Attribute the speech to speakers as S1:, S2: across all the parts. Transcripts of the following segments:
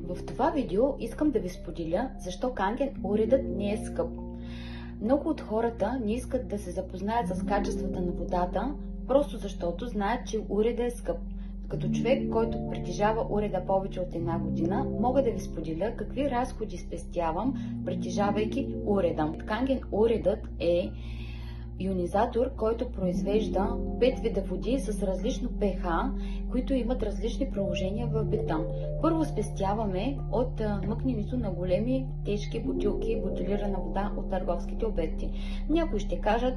S1: В това видео искам да ви споделя защо канген уредът не е скъп. Много от хората не искат да се запознаят с качествата на водата, просто защото знаят, че уредът е скъп. Като човек, който притежава уреда повече от една година, мога да ви споделя какви разходи спестявам, притежавайки уреда. Канген уредът е ионизатор, който произвежда 5 вида води с различно pH, които имат различни приложения в бита. Първо спестяваме от мъкненето на големи тежки бутилки бутилирана вода от търговските обекти. Някои ще кажат,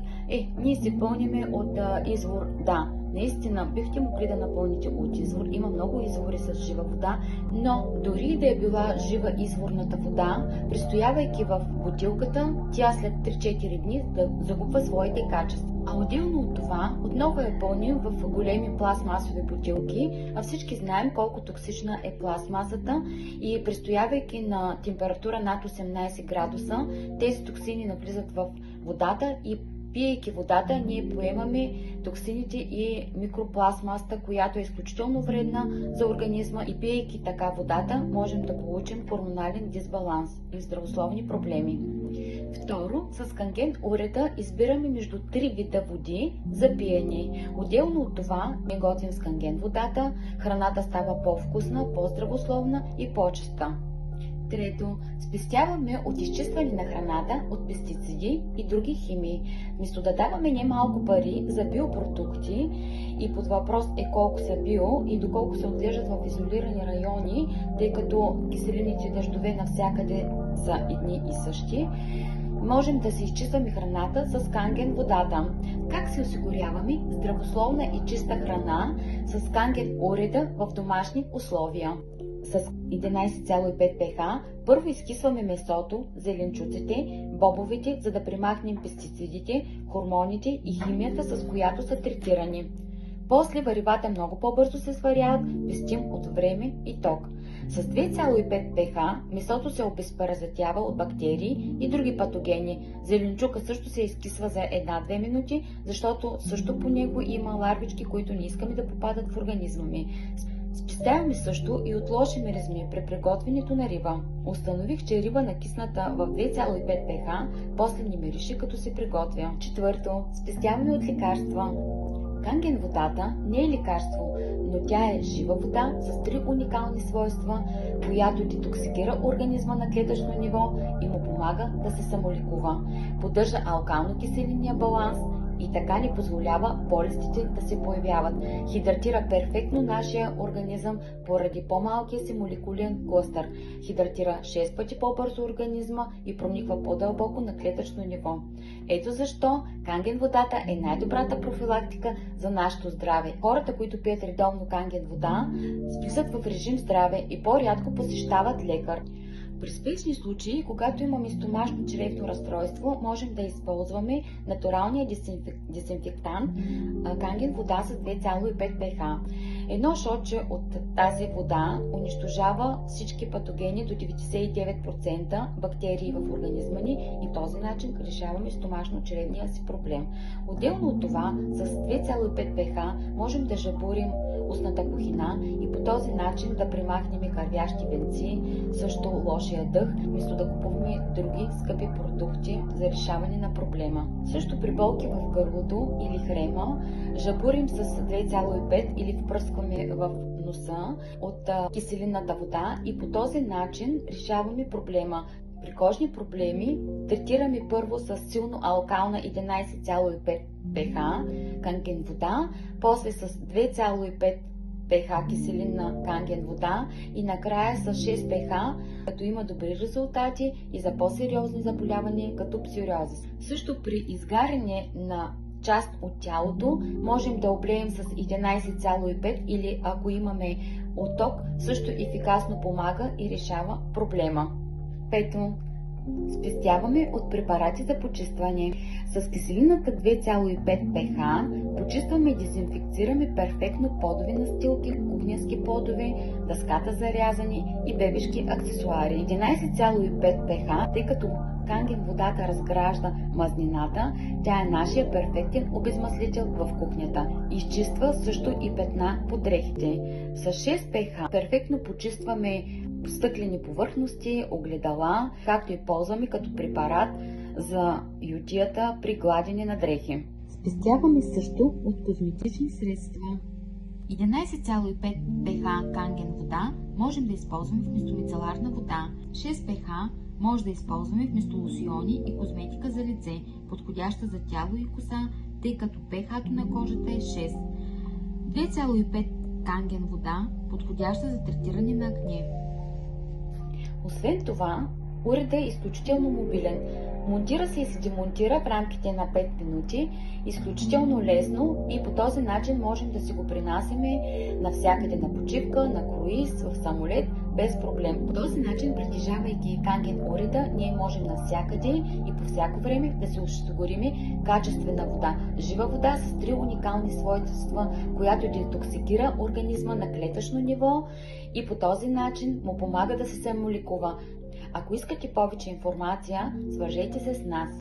S1: ние се пълниме от извор. Да, наистина бихте могли да напълните от извор. Има много извори с жива вода, но дори да е била жива изворната вода, престоявайки в бутилката, тя след 3-4 дни да загубва своите качества. А отделно от това, отново я пълним в големи пластмасови бутилки, а всички знаем колко токсична е пластмасата и престоявайки на температура над 18 градуса, тези токсини навлизат в водата и пиейки водата, ние поемаме токсините и микропластмасата, която е изключително вредна за организма, и пиейки така водата, можем да получим хормонален дисбаланс и здравословни проблеми. Второ, с канген уреда избираме между 3 вида води за пиене. Отделно от това, не готвим с канген водата, храната става по-вкусна, по-здравословна и по-чиста. Трето, спестяваме от изчистване на храната от пестициди и други химии. Вместо да даваме немалко пари за биопродукти, и под въпрос е колко са био и доколко се отглеждат в изолирани райони, тъй като киселините дъждове навсякъде са едни и същи, можем да си изчистваме храната с канген водата. Как се осигуряваме здравословна и чиста храна с канген уреда в домашни условия? С 11,5 pH първо изкисваме месото, зеленчуците, бобовете, за да премахнем пестицидите, хормоните и химията, с която са третирани. После варивата много по-бързо се сваряват, пестим от време и ток. С 2,5 pH месото се обезпаразитява от бактерии и други патогени. Зеленчука също се изкисва за 1-2 минути, защото също по него има ларвички, които не искаме да попадат в организма ми. Спестяваме също и от лоши миризми при приготвянето на риба. Установих, че риба накисната в 2,5 pH после не мирише, като се приготвя. Четвърто, спестяваме от лекарства. Канген водата не е лекарство, но тя е жива вода с 3 уникални свойства, която детоксикира организма на клетъчно ниво и му помага да се самолекува. Поддържа алкално-киселинния баланс и така ни позволява болестите да се появяват. Хидратира перфектно нашия организъм поради по-малкия си молекулен клъстър. Хидратира 6 пъти по-бързо организма и прониква по-дълбоко на клетъчно ниво. Ето защо канген водата е най-добрата профилактика за нашето здраве. Хората, които пият редовно канген вода, влизат в режим здраве и по-рядко посещават лекар. При спешни случаи, когато имаме стомашно чревно разстройство, можем да използваме натуралния дезинфектант канген вода с 2,5 pH. Едно шотче от тази вода унищожава всички патогени до 99% бактерии в организма ни и този начин решаваме стомашно-чревния си проблем. Отделно от това, с 2,5 pH можем да жабурим устната кухина и по този начин да премахнем кървящи венци, също лошия дъх, вместо да купуваме други скъпи продукти за решаване на проблема. Също при болки в гърлото или хрема жабурим с 2,5 или впръскваме в носа от киселинната вода и по този начин решаваме проблема. При кожни проблеми третираме първо с силно алкална 11,5 pH канген вода, после с 2,5 pH киселинна канген вода и накрая с 6 pH, като има добри резултати и за по-сериозни заболявания като псориазис. Също при изгаряне на част от тялото можем да облеем с 11,5 или ако имаме отток, също ефикасно помага и решава проблема. Пето, спестяваме от препарати за почистване. С киселината 2,5 pH почистваме и дезинфекцираме перфектно подови настилки, кухненски подове, дъската за рязане и бебешки аксесуари. 11,5 pH, тъй като Канген водата разгражда мазнината, тя е нашия перфектен обезмаслител в кухнята. Изчиства също и петна по дрехите. С 6 pH перфектно почистваме стъклени повърхности, огледала, както и ползваме като препарат за ютията при гладене на дрехи. Спестяваме също от козметични средства. 11,5 pH канген вода можем да използваме вместо мицеларна вода. 6 pH може да използваме вместо лосиони и козметика за лице, подходяща за тяло и коса, тъй като pH-то на кожата е 6. 2,5 канген вода, подходяща за третиране на акне. Освен това, уредът е изключително мобилен. Монтира се и се демонтира в рамките на 5 минути, изключително лесно и по този начин можем да си го принасяме навсякъде на почивка, на круиз, в самолет, без проблем. По този начин, притежавайки канген уреда, ние можем навсякъде и по всяко време да си осигурим качествена вода. Жива вода с 3 уникални свойства, която детоксикира организма на клетъчно ниво и по този начин му помага да се самолекува. Ако искате повече информация, свържете се с нас.